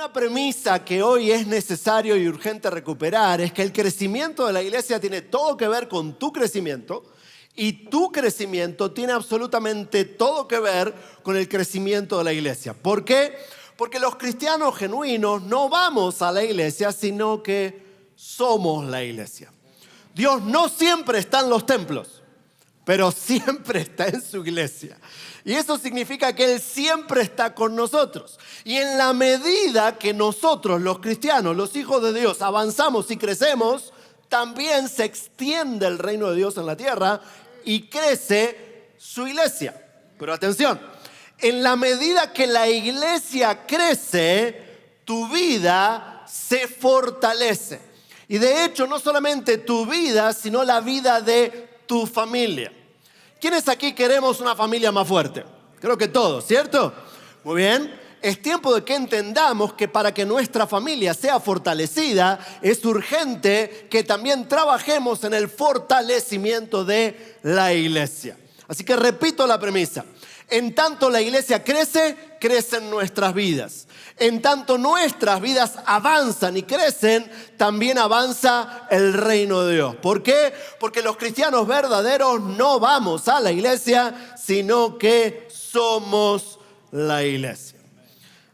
Una premisa que hoy es necesario y urgente recuperar es que el crecimiento de la iglesia tiene todo que ver con tu crecimiento y tu crecimiento tiene absolutamente todo que ver con el crecimiento de la iglesia. ¿Por qué? Porque los cristianos genuinos no vamos a la iglesia, sino que somos la iglesia. Dios no siempre está en los templos, pero siempre está en su iglesia. Y eso significa que Él siempre está con nosotros. Y en la medida que nosotros, los cristianos, los hijos de Dios, avanzamos y crecemos, también se extiende el reino de Dios en la tierra y crece su iglesia. Pero atención, en la medida que la iglesia crece, tu vida se fortalece. Y de hecho, no solamente tu vida, sino la vida de tu familia. ¿Quiénes aquí queremos una familia más fuerte? Creo que todos, ¿cierto? Muy bien. Es tiempo de que entendamos que para que nuestra familia sea fortalecida, es urgente que también trabajemos en el fortalecimiento de la iglesia. Así que repito la premisa. En tanto la iglesia crece, crecen nuestras vidas. En tanto nuestras vidas avanzan y crecen, también avanza el reino de Dios. ¿Por qué? Porque los cristianos verdaderos no vamos a la iglesia, sino que somos la iglesia.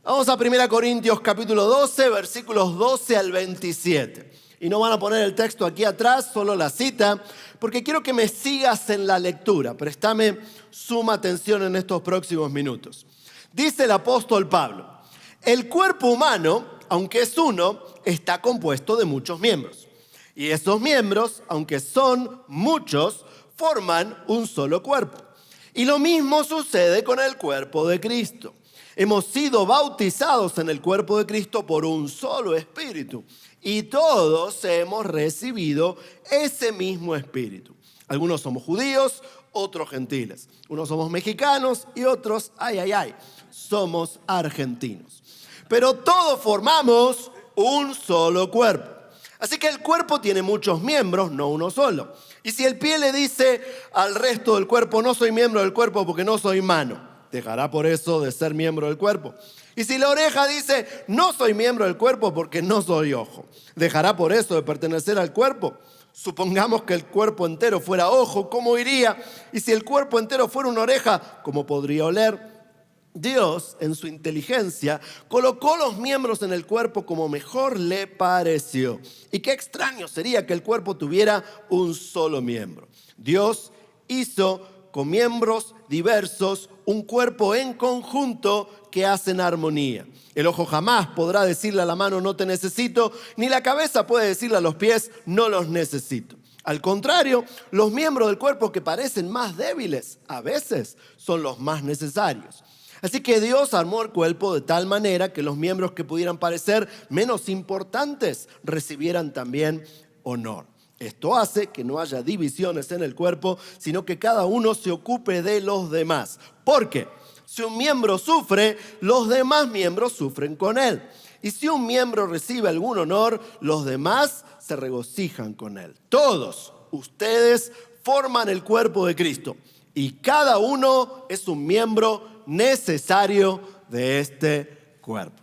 Vamos a 1 Corintios capítulo 12, versículos 12 al 27. Y no van a poner el texto aquí atrás, solo la cita, porque quiero que me sigas en la lectura. Préstame suma atención en estos próximos minutos. Dice el apóstol Pablo: el cuerpo humano, aunque es uno, está compuesto de muchos miembros. Y esos miembros, aunque son muchos, forman un solo cuerpo. Y lo mismo sucede con el cuerpo de Cristo. Hemos sido bautizados en el cuerpo de Cristo por un solo espíritu. Y todos hemos recibido ese mismo espíritu. Algunos somos judíos, otros gentiles. Unos somos mexicanos y otros, somos argentinos. Pero todos formamos un solo cuerpo. Así que el cuerpo tiene muchos miembros, no uno solo. Y si el pie le dice al resto del cuerpo, no soy miembro del cuerpo porque no soy mano, ¿dejará por eso de ser miembro del cuerpo? Y si la oreja dice, no soy miembro del cuerpo porque no soy ojo, ¿dejará por eso de pertenecer al cuerpo? Supongamos que el cuerpo entero fuera ojo, ¿cómo iría? Y si el cuerpo entero fuera una oreja, ¿cómo podría oler? Dios, en su inteligencia, colocó los miembros en el cuerpo como mejor le pareció. Y qué extraño sería que el cuerpo tuviera un solo miembro. Dios hizo con miembros diversos un cuerpo en conjunto que hacen armonía. El ojo jamás podrá decirle a la mano no te necesito, ni la cabeza puede decirle a los pies no los necesito. Al contrario, los miembros del cuerpo que parecen más débiles a veces son los más necesarios. Así que Dios armó el cuerpo de tal manera que los miembros que pudieran parecer menos importantes recibieran también honor. Esto hace que no haya divisiones en el cuerpo, sino que cada uno se ocupe de los demás. Porque si un miembro sufre, los demás miembros sufren con él. Y si un miembro recibe algún honor, los demás se regocijan con él. Todos ustedes forman el cuerpo de Cristo y cada uno es un miembro necesario de este cuerpo.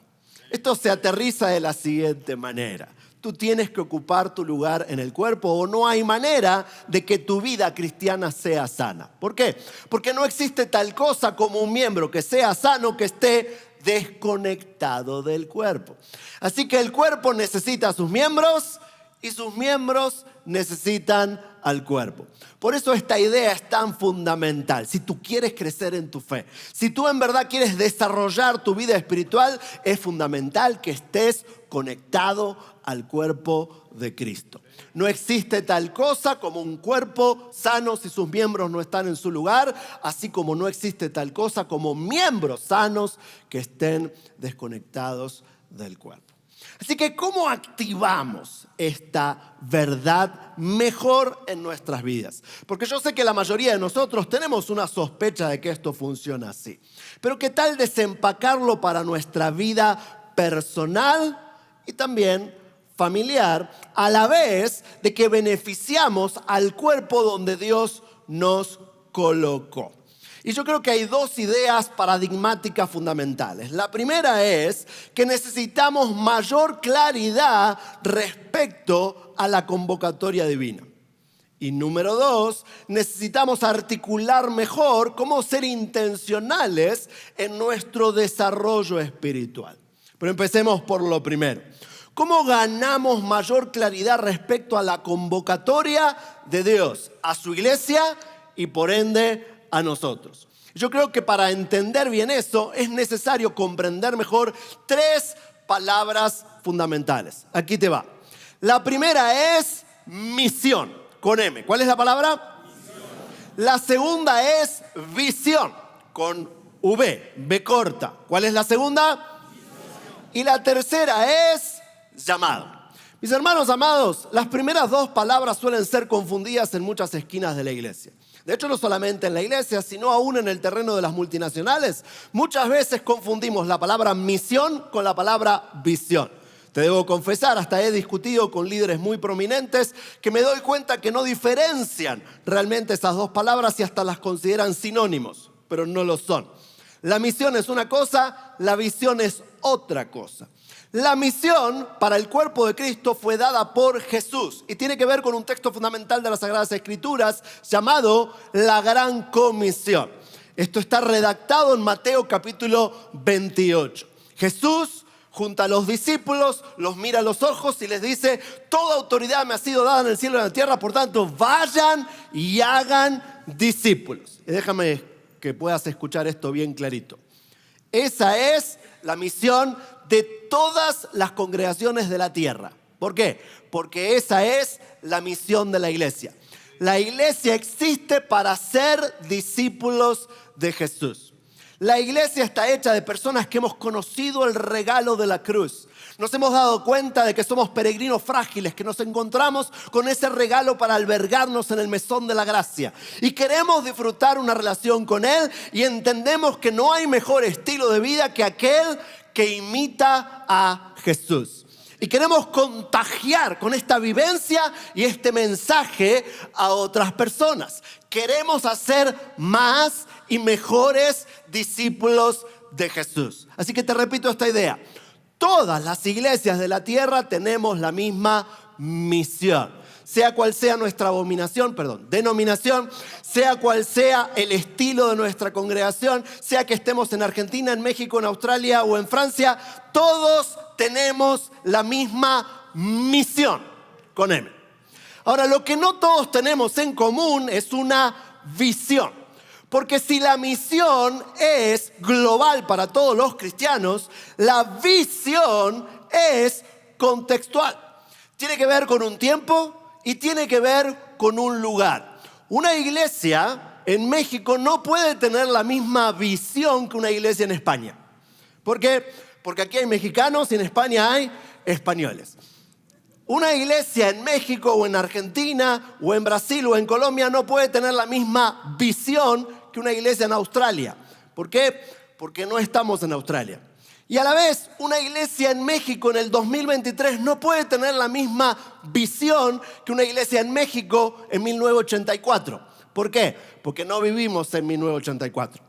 Esto se aterriza de la siguiente manera. Tú tienes que ocupar tu lugar en el cuerpo o no hay manera de que tu vida cristiana sea sana. ¿Por qué? Porque no existe tal cosa como un miembro que sea sano que esté desconectado del cuerpo. Así que el cuerpo necesita a sus miembros y sus miembros necesitan al cuerpo. Por eso esta idea es tan fundamental. Si tú quieres crecer en tu fe, si tú en verdad quieres desarrollar tu vida espiritual, es fundamental que estés conectado al cuerpo de Cristo. No existe tal cosa como un cuerpo sano si sus miembros no están en su lugar, así como no existe tal cosa como miembros sanos que estén desconectados del cuerpo. Así que, ¿cómo activamos esta verdad mejor en nuestras vidas? Porque yo sé que la mayoría de nosotros tenemos una sospecha de que esto funciona así. Pero ¿qué tal desempacarlo para nuestra vida personal y también familiar, a la vez de que beneficiamos al cuerpo donde Dios nos colocó? Y yo creo que hay dos ideas paradigmáticas fundamentales. La primera es que necesitamos mayor claridad respecto a la convocatoria divina. Y número dos, necesitamos articular mejor cómo ser intencionales en nuestro desarrollo espiritual. Pero empecemos por lo primero. ¿Cómo ganamos mayor claridad respecto a la convocatoria de Dios a su iglesia y por ende a nosotros? Yo creo que para entender bien eso es necesario comprender mejor tres palabras fundamentales. Aquí te va. La primera es misión, con M. ¿Cuál es la palabra? Misión. La segunda es visión, con V, V corta. ¿Cuál es la segunda? Visión. Y la tercera es llamado. Mis hermanos amados, las primeras dos palabras suelen ser confundidas en muchas esquinas de la iglesia. De hecho, no solamente en la iglesia, sino aún en el terreno de las multinacionales. Muchas veces confundimos la palabra misión con la palabra visión. Te debo confesar, hasta he discutido con líderes muy prominentes que me doy cuenta que no diferencian realmente esas dos palabras y hasta las consideran sinónimos, pero no lo son. La misión es una cosa, la visión es otra cosa. La misión para el cuerpo de Cristo fue dada por Jesús y tiene que ver con un texto fundamental de las Sagradas Escrituras llamado la Gran Comisión. Esto está redactado en Mateo capítulo 28. Jesús, junto a los discípulos, los mira a los ojos y les dice: toda autoridad me ha sido dada en el cielo y en la tierra, por tanto, vayan y hagan discípulos. Y déjame que puedas escuchar esto bien clarito. Esa es la misión de todas las congregaciones de la tierra. ¿Por qué? Porque esa es la misión de la iglesia. La iglesia existe para ser discípulos de Jesús. La iglesia está hecha de personas que hemos conocido el regalo de la cruz. Nos hemos dado cuenta de que somos peregrinos frágiles, que nos encontramos con ese regalo para albergarnos en el mesón de la gracia. Y queremos disfrutar una relación con Él y entendemos que no hay mejor estilo de vida que aquel que imita a Jesús. Y queremos contagiar con esta vivencia y este mensaje a otras personas. Queremos hacer más y mejores discípulos de Jesús. Así que te repito esta idea. Todas las iglesias de la tierra tenemos la misma misión. Sea cual sea nuestra denominación, sea cual sea el estilo de nuestra congregación, sea que estemos en Argentina, en México, en Australia o en Francia, todos tenemos la misma misión, con M. Ahora, lo que no todos tenemos en común es una visión. Porque si la misión es global para todos los cristianos, la visión es contextual. Tiene que ver con un tiempo y tiene que ver con un lugar. Una iglesia en México no puede tener la misma visión que una iglesia en España. ¿Por qué? Porque aquí hay mexicanos y en España hay españoles. Una iglesia en México o en Argentina o en Brasil o en Colombia no puede tener la misma visión que una iglesia en Australia. ¿Por qué? Porque no estamos en Australia. Y a la vez, una iglesia en México en el 2023 no puede tener la misma visión que una iglesia en México en 1984. ¿Por qué? Porque no vivimos en 1984.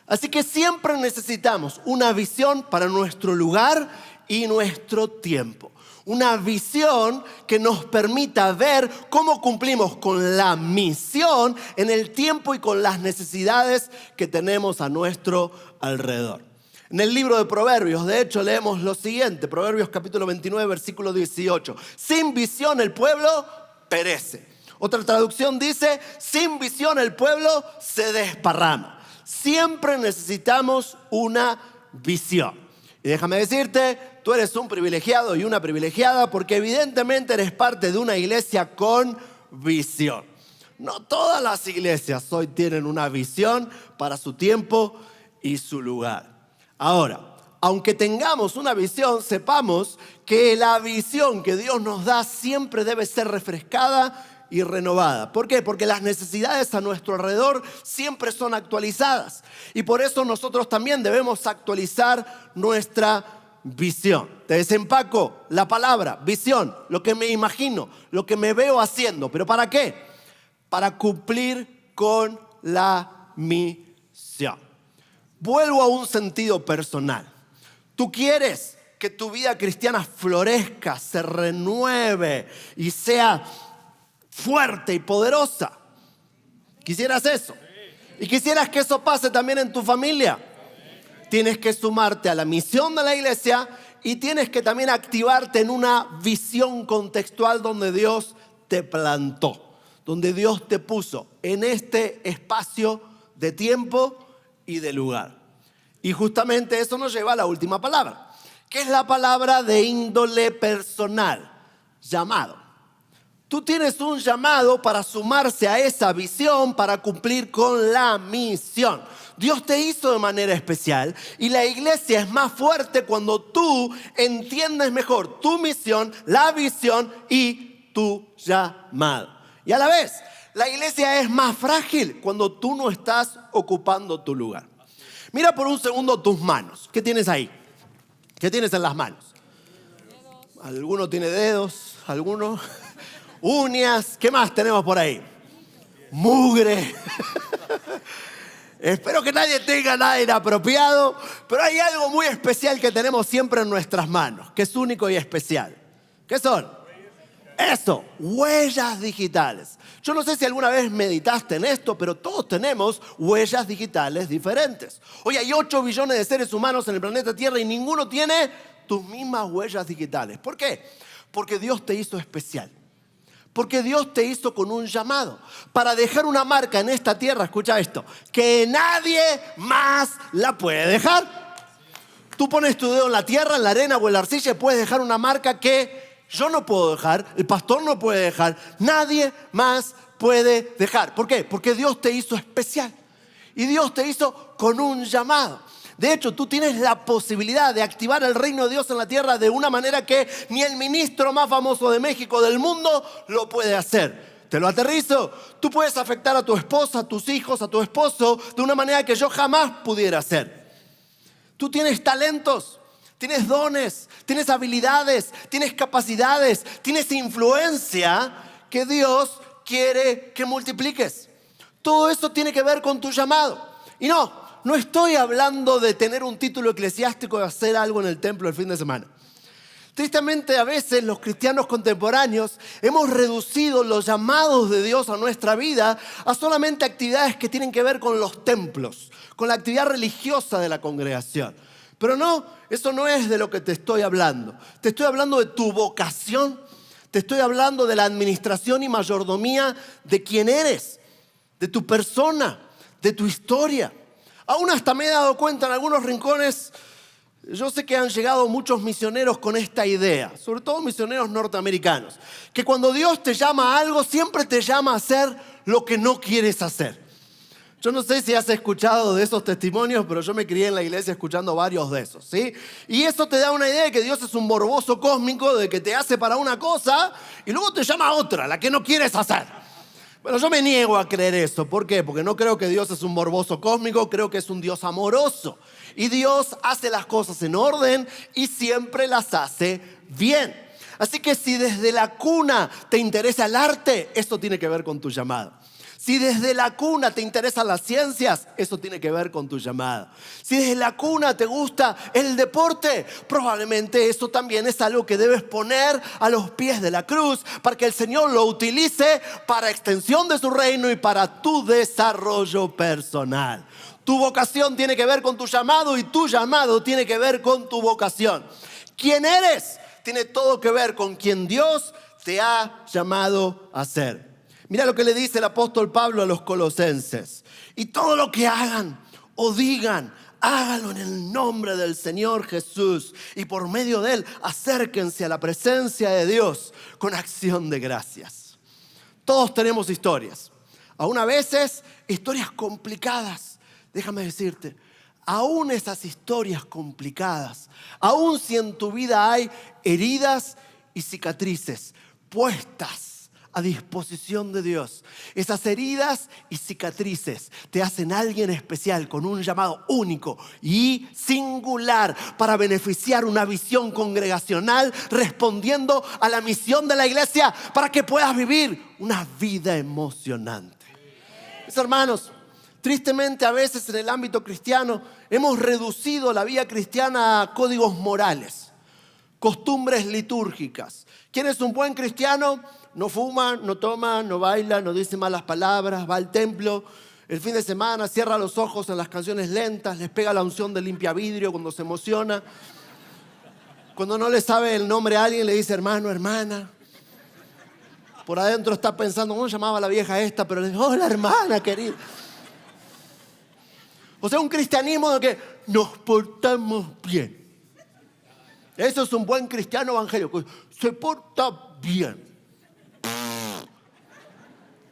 Así que siempre necesitamos una visión para nuestro lugar y nuestro tiempo. Una visión que nos permita ver cómo cumplimos con la misión en el tiempo y con las necesidades que tenemos a nuestro alrededor. En el libro de Proverbios, de hecho, leemos lo siguiente, Proverbios capítulo 29, versículo 18. Sin visión el pueblo perece. Otra traducción dice, sin visión el pueblo se desparrama. Siempre necesitamos una visión. Y déjame decirte, tú eres un privilegiado y una privilegiada porque evidentemente eres parte de una iglesia con visión. No todas las iglesias hoy tienen una visión para su tiempo y su lugar. Ahora, aunque tengamos una visión, sepamos que la visión que Dios nos da siempre debe ser refrescada y renovada. ¿Por qué? Porque las necesidades a nuestro alrededor siempre son actualizadas. Y por eso nosotros también debemos actualizar nuestra visión. Te desempaco la palabra, visión, lo que me imagino, lo que me veo haciendo. ¿Pero para qué? Para cumplir con la misión. Vuelvo a un sentido personal. Tú quieres que tu vida cristiana florezca, se renueve y sea fuerte y poderosa. ¿Quisieras eso? ¿Y quisieras que eso pase también en tu familia? Tienes que sumarte a la misión de la iglesia y tienes que también activarte en una visión contextual donde Dios te plantó, donde Dios te puso en este espacio de tiempo y de lugar. Y justamente eso nos lleva a la última palabra, que es la palabra de índole personal, llamado. Tú tienes un llamado para sumarse a esa visión, para cumplir con la misión. Dios te hizo de manera especial y la iglesia es más fuerte cuando tú entiendes mejor tu misión, la visión y tu llamado. Y a la vez, la iglesia es más frágil cuando tú no estás ocupando tu lugar. Mira por un segundo tus manos. ¿Qué tienes ahí? ¿Qué tienes en las manos? Alguno tiene dedos, alguno uñas. ¿Qué más tenemos por ahí? Mugre. Espero que nadie tenga nada inapropiado, pero hay algo muy especial que tenemos siempre en nuestras manos, que es único y especial. ¿Qué son? Eso, huellas digitales. Yo no sé si alguna vez meditaste en esto, pero todos tenemos huellas digitales diferentes. Hoy hay 8 billones de seres humanos en el planeta Tierra y ninguno tiene tus mismas huellas digitales. ¿Por qué? Porque Dios te hizo especial. Porque Dios te hizo con un llamado para dejar una marca en esta tierra, escucha esto, que nadie más la puede dejar. Tú pones tu dedo en la tierra, en la arena o en la arcilla y puedes dejar una marca que yo no puedo dejar, el pastor no puede dejar, nadie más puede dejar. ¿Por qué? Porque Dios te hizo especial y Dios te hizo con un llamado. De hecho, tú tienes la posibilidad de activar el reino de Dios en la tierra de una manera que ni el ministro más famoso de México, del mundo, lo puede hacer. Te lo aterrizo. Tú puedes afectar a tu esposa, a tus hijos, a tu esposo de una manera que yo jamás pudiera hacer. Tú tienes talentos, tienes dones, tienes habilidades, tienes capacidades, tienes influencia que Dios quiere que multipliques. Todo eso tiene que ver con tu llamado. Y no estoy hablando de tener un título eclesiástico y hacer algo en el templo el fin de semana. Tristemente, a veces los cristianos contemporáneos hemos reducido los llamados de Dios a nuestra vida a solamente actividades que tienen que ver con los templos, con la actividad religiosa de la congregación. Pero no, eso no es de lo que te estoy hablando. Te estoy hablando de tu vocación, te estoy hablando de la administración y mayordomía de quién eres, de tu persona, de tu historia. Aún hasta me he dado cuenta en algunos rincones, yo sé que han llegado muchos misioneros con esta idea, sobre todo misioneros norteamericanos, que cuando Dios te llama a algo, siempre te llama a hacer lo que no quieres hacer. Yo no sé si has escuchado de esos testimonios, pero yo me crié en la iglesia escuchando varios de esos, ¿sí? Y eso te da una idea de que Dios es un morboso cósmico, de que te hace para una cosa y luego te llama a otra, la que no quieres hacer. Bueno, yo me niego a creer eso. ¿Por qué? Porque no creo que Dios es un morboso cósmico, creo que es un Dios amoroso. Y Dios hace las cosas en orden y siempre las hace bien. Así que si desde la cuna te interesa el arte, esto tiene que ver con tu llamado. Si desde la cuna te interesan las ciencias, eso tiene que ver con tu llamado. Si desde la cuna te gusta el deporte, probablemente eso también es algo que debes poner a los pies de la cruz para que el Señor lo utilice para extensión de su reino y para tu desarrollo personal. Tu vocación tiene que ver con tu llamado y tu llamado tiene que ver con tu vocación. ¿Quién eres? Tiene todo que ver con quien Dios te ha llamado a ser. Mira lo que le dice el apóstol Pablo a los colosenses. Y todo lo que hagan o digan, háganlo en el nombre del Señor Jesús. Y por medio de Él, acérquense a la presencia de Dios con acción de gracias. Todos tenemos historias. Aún a veces, historias complicadas. Déjame decirte, aún esas historias complicadas, aún si en tu vida hay heridas y cicatrices puestas a disposición de Dios. Esas heridas y cicatrices te hacen alguien especial con un llamado único y singular para beneficiar una visión congregacional respondiendo a la misión de la iglesia para que puedas vivir una vida emocionante. Mis hermanos, Tristemente, a veces en el ámbito cristiano hemos reducido la vida cristiana a códigos morales, costumbres litúrgicas. ¿Quién es un buen cristiano? No fuma, no toma, no baila, no dice malas palabras, va al templo. El fin de semana cierra los ojos en las canciones lentas, les pega la unción de limpia vidrio cuando se emociona. Cuando no le sabe el nombre a alguien, le dice hermano, hermana. Por adentro está pensando, ¿cómo llamaba la vieja esta? Pero le dice, hola hermana querida. O sea, un cristianismo de que nos portamos bien. Eso es un buen cristiano evangélico. Se porta bien.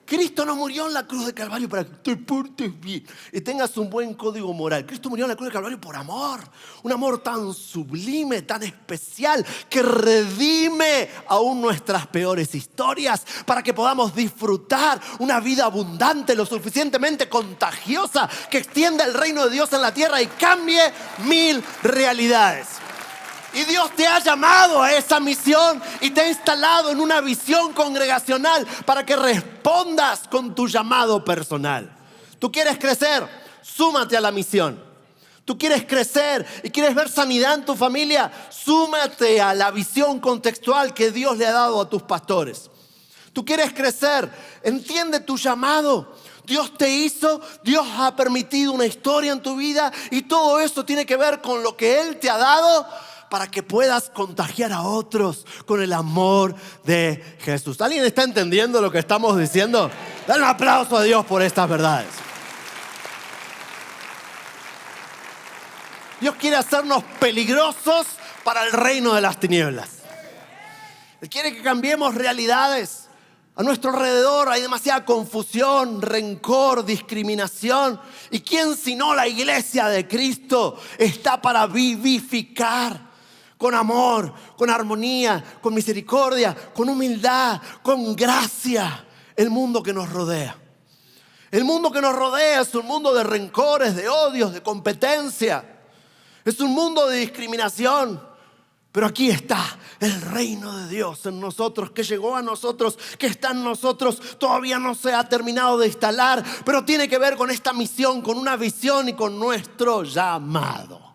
Cristo no murió en la cruz de Calvario para que te portes bien y tengas un buen código moral. Cristo murió en la cruz de Calvario por amor. Un amor tan sublime, tan especial, que redime aún nuestras peores historias para que podamos disfrutar una vida abundante, lo suficientemente contagiosa, que extienda el reino de Dios en la tierra y cambie 1000 realidades. Y Dios te ha llamado a esa misión y te ha instalado en una visión congregacional para que respondas con tu llamado personal. ¿Tú quieres crecer? Súmate a la misión. ¿Tú quieres crecer y quieres ver sanidad en tu familia? Súmate a la visión contextual que Dios le ha dado a tus pastores. ¿Tú quieres crecer? Entiende tu llamado. Dios te hizo, Dios ha permitido una historia en tu vida y todo eso tiene que ver con lo que Él te ha dado para que puedas contagiar a otros con el amor de Jesús. ¿Alguien está entendiendo lo que estamos diciendo? Dale un aplauso a Dios por estas verdades. Dios quiere hacernos peligrosos para el reino de las tinieblas. Él quiere que cambiemos realidades. A nuestro alrededor hay demasiada confusión, rencor, discriminación. ¿Y quién sino la iglesia de Cristo está para vivificar? Con amor, con armonía, con misericordia, con humildad, con gracia, el mundo que nos rodea. El mundo que nos rodea es un mundo de rencores, de odios, de competencia. Es un mundo de discriminación. Pero aquí está el reino de Dios en nosotros, que llegó a nosotros, que está en nosotros. Todavía no se ha terminado de instalar, pero tiene que ver con esta misión, con una visión y con nuestro llamado.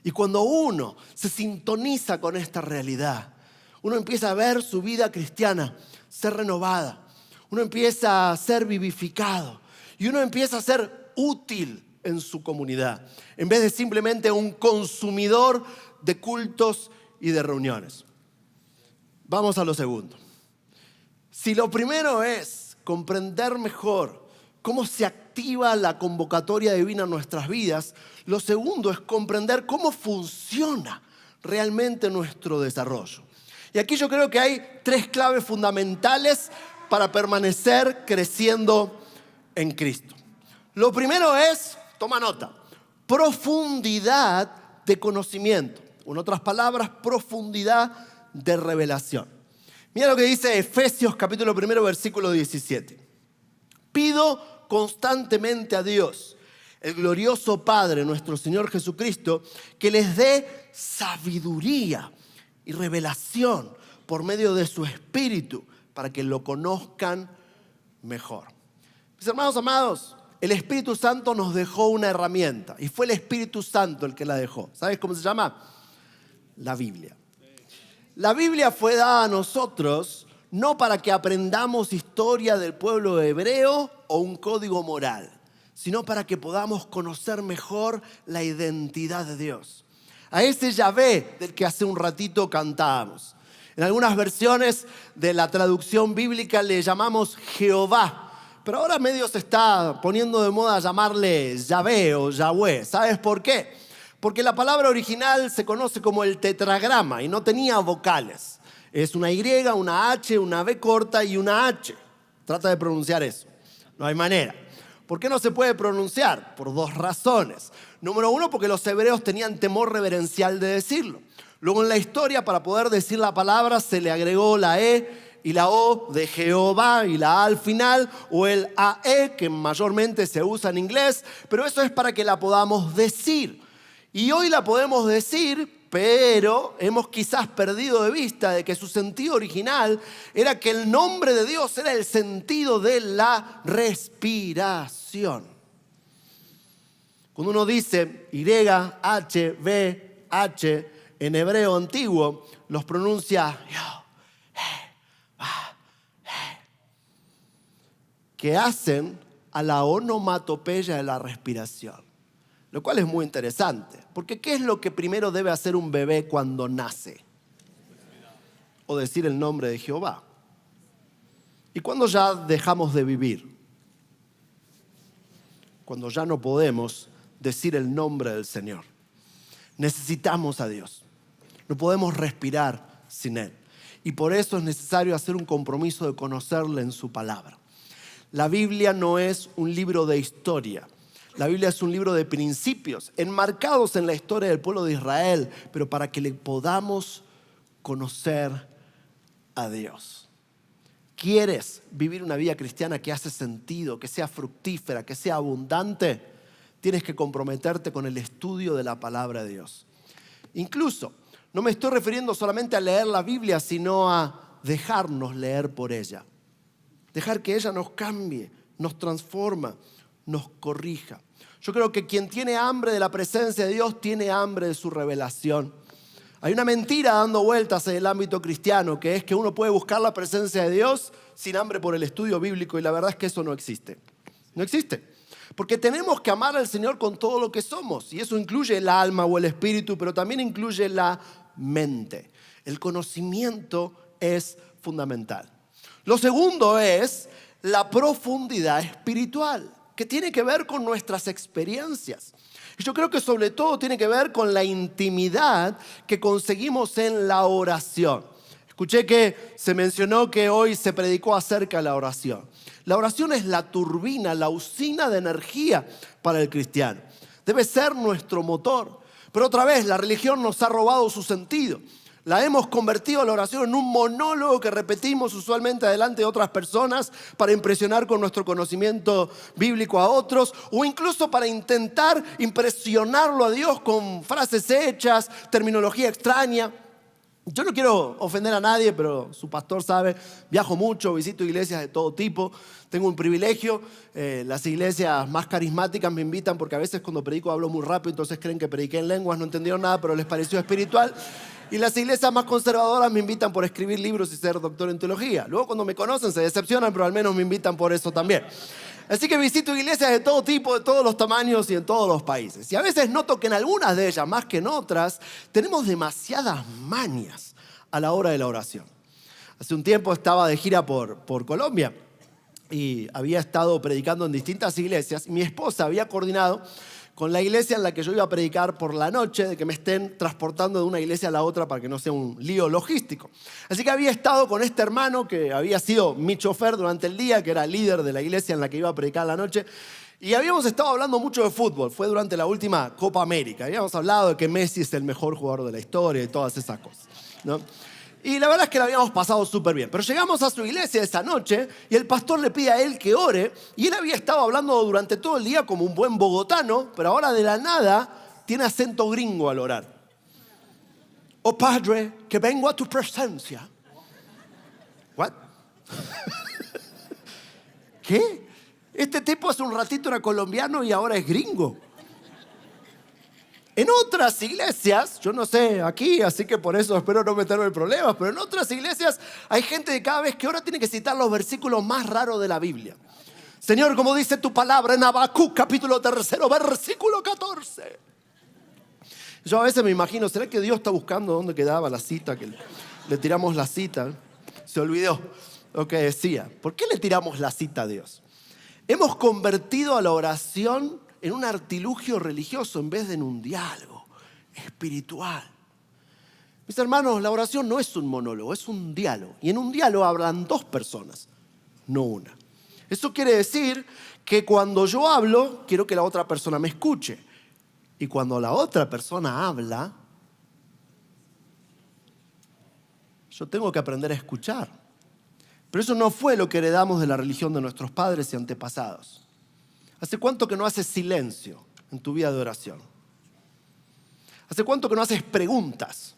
Y cuando uno se sintoniza con esta realidad, uno empieza a ver su vida cristiana ser renovada. Uno empieza a ser vivificado y uno empieza a ser útil en su comunidad, en vez de simplemente un consumidor de cultos y de reuniones. Vamos a lo segundo. Si lo primero es comprender mejor cómo se activa la convocatoria divina en nuestras vidas, lo segundo es comprender cómo funciona realmente nuestro desarrollo. Y aquí yo creo que hay 3 claves fundamentales para permanecer creciendo en Cristo. Lo primero es, toma nota, profundidad de conocimiento. En otras palabras, profundidad de revelación. Mira lo que dice Efesios capítulo 1, versículo 17. Pido constantemente a Dios, el glorioso Padre, nuestro Señor Jesucristo, que les dé sabiduría y revelación por medio de su Espíritu, para que lo conozcan mejor. Mis hermanos amados, el Espíritu Santo nos dejó una herramienta y fue el Espíritu Santo el que la dejó. ¿Sabes cómo se llama? La Biblia. La Biblia fue dada a nosotros no para que aprendamos historia del pueblo hebreo o un código moral, sino para que podamos conocer mejor la identidad de Dios. A ese Yahvé del que hace un ratito cantábamos. En algunas versiones de la traducción bíblica le llamamos Jehová, pero ahora medio se está poniendo de moda llamarle Yahvé o Yahweh. ¿Sabes por qué? Porque la palabra original se conoce como el tetragrama y no tenía vocales. Es una Y, una H, una B corta y una H. Trata de pronunciar eso. No hay manera. ¿Por qué no se puede pronunciar? Por 2 razones. Número 1, porque los hebreos tenían temor reverencial de decirlo. Luego en la historia, para poder decir la palabra, se le agregó la E y la O de Jehová y la A al final, o el AE, que mayormente se usa en inglés, pero eso es para que la podamos decir. Y hoy la podemos decir, pero hemos quizás perdido de vista de que su sentido original era que el nombre de Dios era el sentido de la respiración. Cuando uno dice YHVH en hebreo antiguo, los pronuncia que hacen a la onomatopeya de la respiración. Lo cual es muy interesante, porque ¿qué es lo que primero debe hacer un bebé cuando nace? O decir el nombre de Jehová. ¿Y cuándo ya dejamos de vivir? Cuando ya no podemos decir el nombre del Señor. Necesitamos a Dios. No podemos respirar sin Él. Y por eso es necesario hacer un compromiso de conocerle en su palabra. La Biblia no es un libro de historia. La Biblia es un libro de principios, enmarcados en la historia del pueblo de Israel, pero para que le podamos conocer a Dios. ¿Quieres vivir una vida cristiana que hace sentido, que sea fructífera, que sea abundante? Tienes que comprometerte con el estudio de la palabra de Dios. Incluso, no me estoy refiriendo solamente a leer la Biblia, sino a dejarnos leer por ella. Dejar que ella nos cambie, nos transforma, nos corrija. Yo creo que quien tiene hambre de la presencia de Dios tiene hambre de su revelación. Hay una mentira dando vueltas en el ámbito cristiano, que es que uno puede buscar la presencia de Dios sin hambre por el estudio bíblico, y la verdad es que eso no existe. No existe. Porque tenemos que amar al Señor con todo lo que somos, y eso incluye el alma o el espíritu, pero también incluye la mente. El conocimiento es fundamental. Lo segundo es la profundidad espiritual, que tiene que ver con nuestras experiencias. Y yo creo que sobre todo tiene que ver con la intimidad que conseguimos en la oración. Escuché que se mencionó que hoy se predicó acerca de la oración. La oración es la turbina, la usina de energía para el cristiano. Debe ser nuestro motor. Pero otra vez, la religión nos ha robado su sentido. La hemos convertido a la oración en un monólogo que repetimos usualmente delante de otras personas para impresionar con nuestro conocimiento bíblico a otros, o incluso para intentar impresionarlo a Dios con frases hechas, terminología extraña. Yo no quiero ofender a nadie, pero su pastor sabe, viajo mucho, visito iglesias de todo tipo. Tengo un privilegio, las iglesias más carismáticas me invitan porque a veces cuando predico hablo muy rápido, entonces creen que prediqué en lenguas, no entendieron nada, pero les pareció espiritual. Y las iglesias más conservadoras me invitan por escribir libros y ser doctor en teología. Luego cuando me conocen se decepcionan, pero al menos me invitan por eso también. Así que visito iglesias de todo tipo, de todos los tamaños y en todos los países. Y a veces noto que en algunas de ellas, más que en otras, tenemos demasiadas mañas a la hora de la oración. Hace un tiempo estaba de gira por Colombia y había estado predicando en distintas iglesias. Mi esposa había coordinado con la iglesia en la que yo iba a predicar por la noche, de que me estén transportando de una iglesia a la otra para que no sea un lío logístico. Así que había estado con este hermano que había sido mi chofer durante el día, que era líder de la iglesia en la que iba a predicar la noche, y habíamos estado hablando mucho de fútbol. Fue durante la última Copa América. Habíamos hablado de que Messi es el mejor jugador de la historia y todas esas cosas, ¿no? Y la verdad es que la habíamos pasado súper bien. Pero llegamos a su iglesia esa noche y el pastor le pide a él que ore. Y él había estado hablando durante todo el día como un buen bogotano, pero ahora de la nada tiene acento gringo al orar. Oh Padre, que vengo a tu presencia. ¿What? ¿Qué? Este tipo hace un ratito era colombiano y ahora es gringo. En otras iglesias, yo no sé aquí, así que por eso espero no meterme en problemas, pero en otras iglesias hay gente que cada vez que ora tiene que citar los versículos más raros de la Biblia. Señor, como dice tu palabra en Habacuc, capítulo 3, versículo 14. Yo a veces me imagino, ¿será que Dios está buscando dónde quedaba la cita? Que le tiramos la cita, se olvidó lo que decía. ¿Por qué le tiramos la cita a Dios? Hemos convertido a la oración en un artilugio religioso en vez de en un diálogo espiritual. Mis hermanos, la oración no es un monólogo, es un diálogo. Y en un diálogo hablan dos personas, no una. Eso quiere decir que cuando yo hablo, quiero que la otra persona me escuche. Y cuando la otra persona habla, yo tengo que aprender a escuchar. Pero eso no fue lo que heredamos de la religión de nuestros padres y antepasados. ¿Hace cuánto que no haces silencio en tu vida de oración? ¿Hace cuánto que no haces preguntas?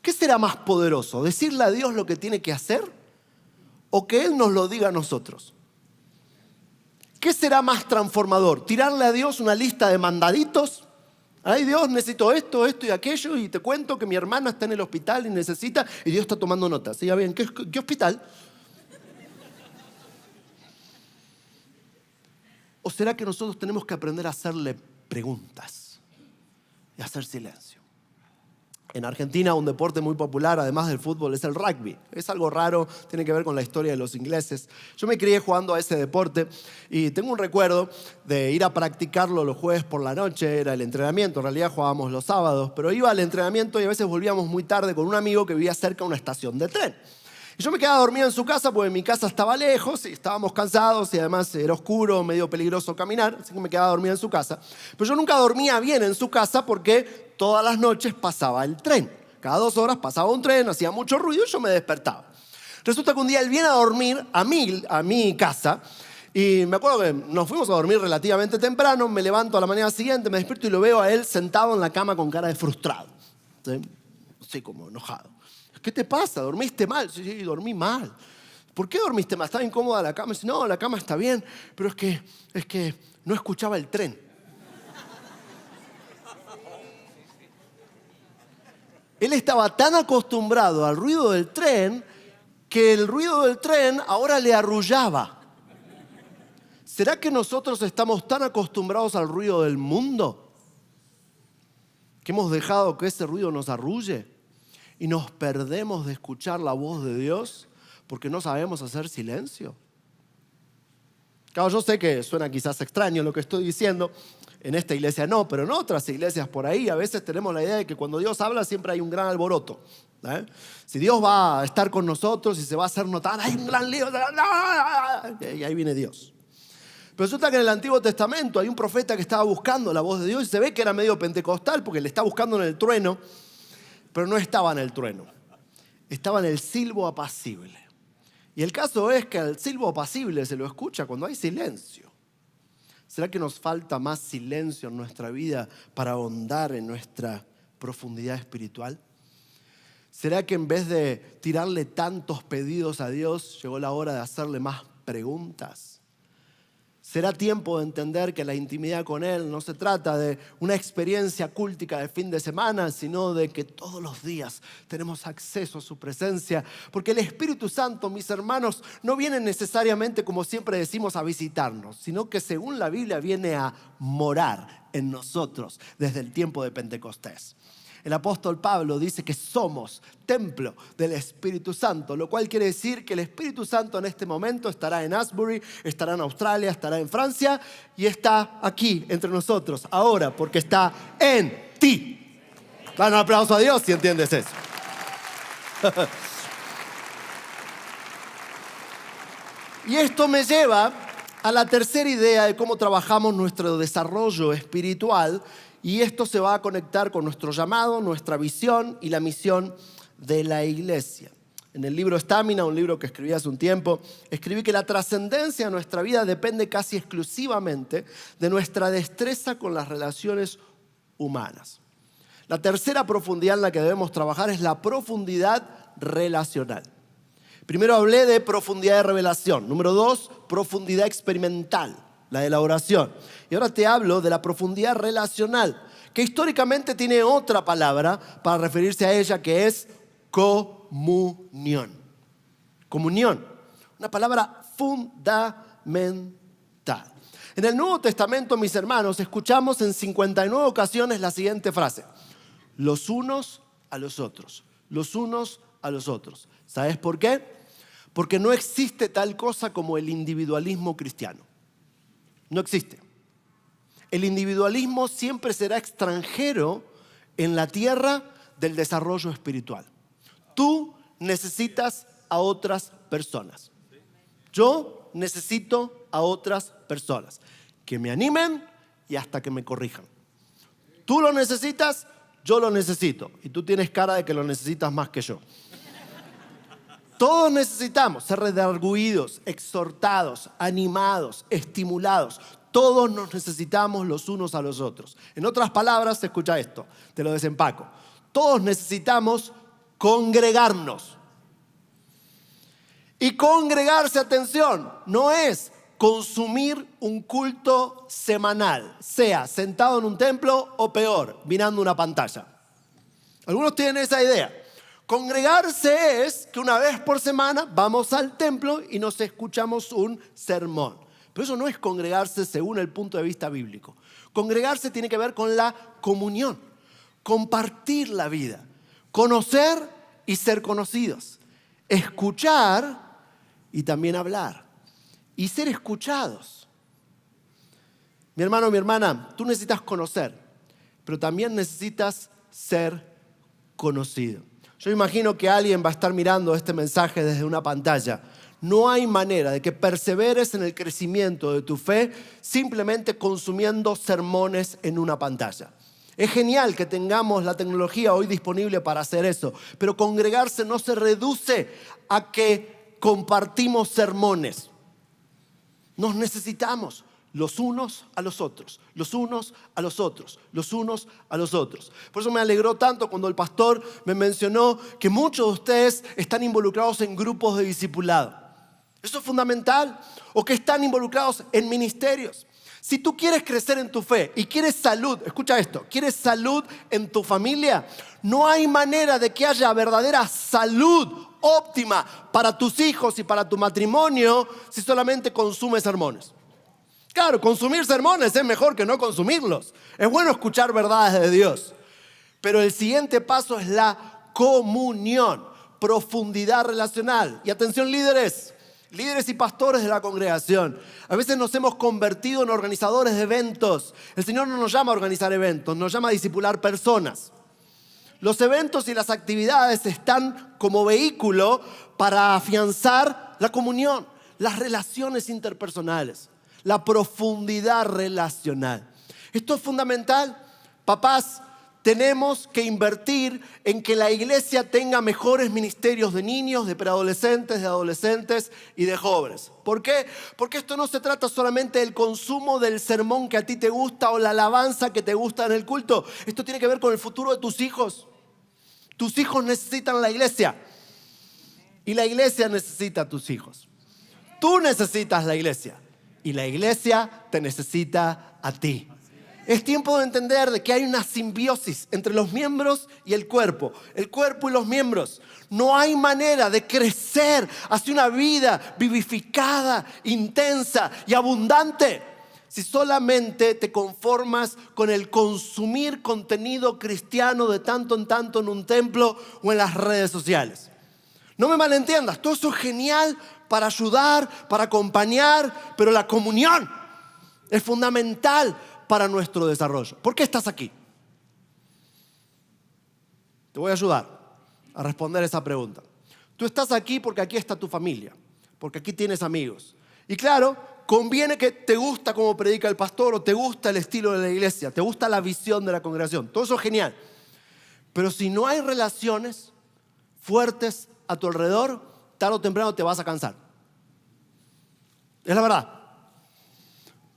¿Qué será más poderoso? ¿Decirle a Dios lo que tiene que hacer o que Él nos lo diga a nosotros? ¿Qué será más transformador? ¿Tirarle a Dios una lista de mandaditos? Ay, Dios, necesito esto, esto y aquello, y te cuento que mi hermana está en el hospital y necesita, y Dios está tomando notas. ¿Sí? Ya bien, ¿qué hospital? ¿O será que nosotros tenemos que aprender a hacerle preguntas y hacer silencio? En Argentina, un deporte muy popular, además del fútbol, es el rugby. Es algo raro, tiene que ver con la historia de los ingleses. Yo me crié jugando a ese deporte y tengo un recuerdo de ir a practicarlo los jueves por la noche. Era el entrenamiento, en realidad jugábamos los sábados, pero iba al entrenamiento y a veces volvíamos muy tarde con un amigo que vivía cerca de una estación de tren. Y yo me quedaba dormido en su casa porque mi casa estaba lejos y estábamos cansados y además era oscuro, medio peligroso caminar, así que me quedaba dormido en su casa. Pero yo nunca dormía bien en su casa porque todas las noches pasaba el tren. Cada 2 horas pasaba un tren, hacía mucho ruido y yo me despertaba. Resulta que un día él viene a dormir a mi casa y me acuerdo que nos fuimos a dormir relativamente temprano, me levanto a la mañana siguiente, me despierto y lo veo a él sentado en la cama con cara de frustrado. ¿Sí? Como enojado. ¿Qué te pasa? ¿Dormiste mal? Sí, dormí mal. ¿Por qué dormiste mal? ¿Estaba incómoda la cama? Dice, no, la cama está bien, pero es que no escuchaba el tren. Él estaba tan acostumbrado al ruido del tren que el ruido del tren ahora le arrullaba. ¿Será que nosotros estamos tan acostumbrados al ruido del mundo que hemos dejado que ese ruido nos arrulle? Y nos perdemos de escuchar la voz de Dios porque no sabemos hacer silencio. Claro, yo sé que suena quizás extraño lo que estoy diciendo. En esta iglesia no, pero en otras iglesias por ahí a veces tenemos la idea de que cuando Dios habla siempre hay un gran alboroto. Si Dios va a estar con nosotros y se va a hacer notar, hay un gran lío. Y ahí viene Dios. Pero resulta que en el Antiguo Testamento hay un profeta que estaba buscando la voz de Dios y se ve que era medio pentecostal porque le está buscando en el trueno. Pero no estaba en el trueno, estaba en el silbo apacible. Y el caso es que al silbo apacible se lo escucha cuando hay silencio. ¿Será que nos falta más silencio en nuestra vida para ahondar en nuestra profundidad espiritual? ¿Será que en vez de tirarle tantos pedidos a Dios, llegó la hora de hacerle más preguntas? Será tiempo de entender que la intimidad con Él no se trata de una experiencia cúltica de fin de semana, sino de que todos los días tenemos acceso a su presencia. Porque el Espíritu Santo, mis hermanos, no viene necesariamente, como siempre decimos, a visitarnos, sino que según la Biblia viene a morar en nosotros desde el tiempo de Pentecostés. El apóstol Pablo dice que somos templo del Espíritu Santo, lo cual quiere decir que el Espíritu Santo en este momento estará en Asbury, estará en Australia, estará en Francia y está aquí entre nosotros ahora porque está en ti. Dan un aplauso a Dios si entiendes eso. Y esto me lleva a la tercera idea de cómo trabajamos nuestro desarrollo espiritual. Y esto se va a conectar con nuestro llamado, nuestra visión y la misión de la iglesia. En el libro Estamina, un libro que escribí hace un tiempo, escribí que la trascendencia de nuestra vida depende casi exclusivamente de nuestra destreza con las relaciones humanas. La tercera profundidad en la que debemos trabajar es la profundidad relacional. Primero hablé de profundidad de revelación. Número 2, profundidad experimental, la de la oración. Y ahora te hablo de la profundidad relacional, que históricamente tiene otra palabra para referirse a ella, que es comunión. Comunión, una palabra fundamental. En el Nuevo Testamento, mis hermanos, escuchamos en 59 ocasiones la siguiente frase: los unos a los otros, los unos a los otros. ¿Sabes por qué? Porque no existe tal cosa como el individualismo cristiano. No existe. El individualismo siempre será extranjero en la tierra del desarrollo espiritual. Tú necesitas a otras personas. Yo necesito a otras personas que me animen y hasta que me corrijan. Tú lo necesitas, yo lo necesito. Y tú tienes cara de que lo necesitas más que yo. Todos necesitamos ser redarguidos, exhortados, animados, estimulados. Todos nos necesitamos los unos a los otros. En otras palabras, escucha esto, te lo desempaco. Todos necesitamos congregarnos. Y congregarse, atención, no es consumir un culto semanal, sea sentado en un templo o peor, mirando una pantalla. Algunos tienen esa idea. Congregarse es que una vez por semana vamos al templo y nos escuchamos un sermón. Pero eso no es congregarse según el punto de vista bíblico. Congregarse tiene que ver con la comunión, compartir la vida, conocer y ser conocidos, escuchar y también hablar y ser escuchados. Mi hermano, mi hermana, tú necesitas conocer, pero también necesitas ser conocido. Yo imagino que alguien va a estar mirando este mensaje desde una pantalla. No hay manera de que perseveres en el crecimiento de tu fe simplemente consumiendo sermones en una pantalla. Es genial que tengamos la tecnología hoy disponible para hacer eso, pero congregarse no se reduce a que compartimos sermones. Nos necesitamos los unos a los otros, los unos a los otros, los unos a los otros. Por eso me alegró tanto cuando el pastor me mencionó que muchos de ustedes están involucrados en grupos de discipulado. Eso es fundamental. O que están involucrados en ministerios. Si tú quieres crecer en tu fe y quieres salud, escucha esto, quieres salud en tu familia, no hay manera de que haya verdadera salud óptima para tus hijos y para tu matrimonio si solamente consumes sermones. Claro, consumir sermones es mejor que no consumirlos. Es bueno escuchar verdades de Dios. Pero el siguiente paso es la comunión, profundidad relacional. Y atención, líderes y pastores de la congregación. A veces nos hemos convertido en organizadores de eventos. El Señor no nos llama a organizar eventos, nos llama a discipular personas. Los eventos y las actividades están como vehículo para afianzar la comunión, las relaciones interpersonales, la profundidad relacional. Esto es fundamental. Papás, tenemos que invertir en que la iglesia tenga mejores ministerios de niños, de preadolescentes, de adolescentes y de jóvenes. ¿Por qué? Porque esto no se trata solamente del consumo del sermón que a ti te gusta o la alabanza que te gusta en el culto. Esto tiene que ver con el futuro de tus hijos. Tus hijos necesitan la iglesia y la iglesia necesita a tus hijos. Tú necesitas la iglesia y la iglesia te necesita a ti. Es tiempo de entender de que hay una simbiosis entre los miembros y el cuerpo y los miembros. No hay manera de crecer hacia una vida vivificada, intensa y abundante si solamente te conformas con el consumir contenido cristiano de tanto en tanto en un templo o en las redes sociales. No me malentiendas, todo eso es genial para ayudar, para acompañar, pero la comunión es fundamental para nuestro desarrollo. ¿Por qué estás aquí? Te voy a ayudar a responder esa pregunta. Tú estás aquí porque aquí está tu familia, porque aquí tienes amigos. Y claro, conviene que te gusta cómo predica el pastor o te gusta el estilo de la iglesia, te gusta la visión de la congregación. Todo eso es genial. Pero si no hay relaciones fuertes a tu alrededor, tarde o temprano te vas a cansar. Es la verdad.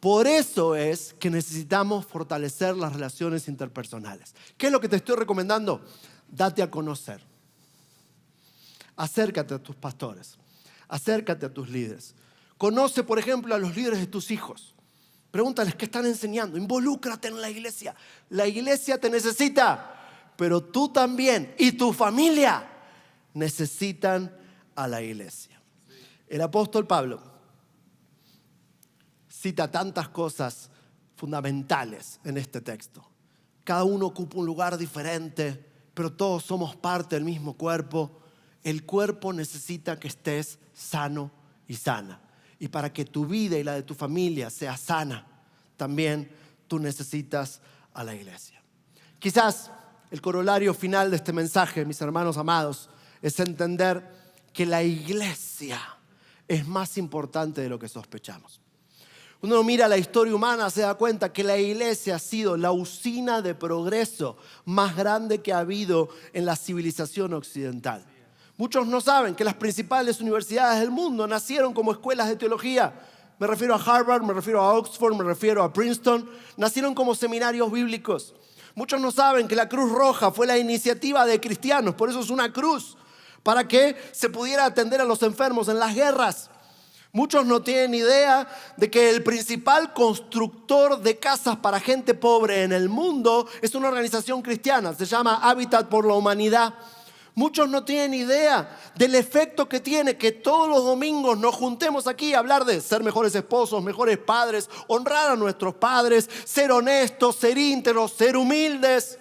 Por eso es que necesitamos fortalecer las relaciones interpersonales. ¿Qué es lo que te estoy recomendando? Date a conocer. Acércate a tus pastores. Acércate a tus líderes. Conoce, por ejemplo, a los líderes de tus hijos. Pregúntales qué están enseñando. Involúcrate en la iglesia. La iglesia te necesita, pero tú también y tu familia necesitan a la iglesia. El apóstol Pablo cita tantas cosas fundamentales en este texto. Cada uno ocupa un lugar diferente, pero todos somos parte del mismo cuerpo. El cuerpo necesita que estés sano y sana. Y para que tu vida y la de tu familia sea sana, también tú necesitas a la iglesia. Quizás el corolario final de este mensaje, mis hermanos amados, es entender que la iglesia es más importante de lo que sospechamos. Uno mira la historia humana, se da cuenta que la iglesia ha sido la usina de progreso más grande que ha habido en la civilización occidental. Muchos no saben que las principales universidades del mundo nacieron como escuelas de teología. Me refiero a Harvard, me refiero a Oxford, me refiero a Princeton. Nacieron como seminarios bíblicos. Muchos no saben que la Cruz Roja fue la iniciativa de cristianos, por eso es una cruz, para que se pudiera atender a los enfermos en las guerras. Muchos no tienen idea de que el principal constructor de casas para gente pobre en el mundo es una organización cristiana, se llama Hábitat por la Humanidad. Muchos no tienen idea del efecto que tiene que todos los domingos nos juntemos aquí a hablar de ser mejores esposos, mejores padres, honrar a nuestros padres, ser honestos, ser íntegros, ser humildes.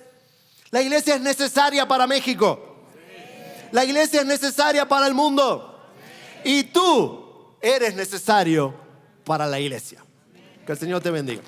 La iglesia es necesaria para México. La iglesia es necesaria para el mundo. Y tú eres necesario para la iglesia. Que el Señor te bendiga.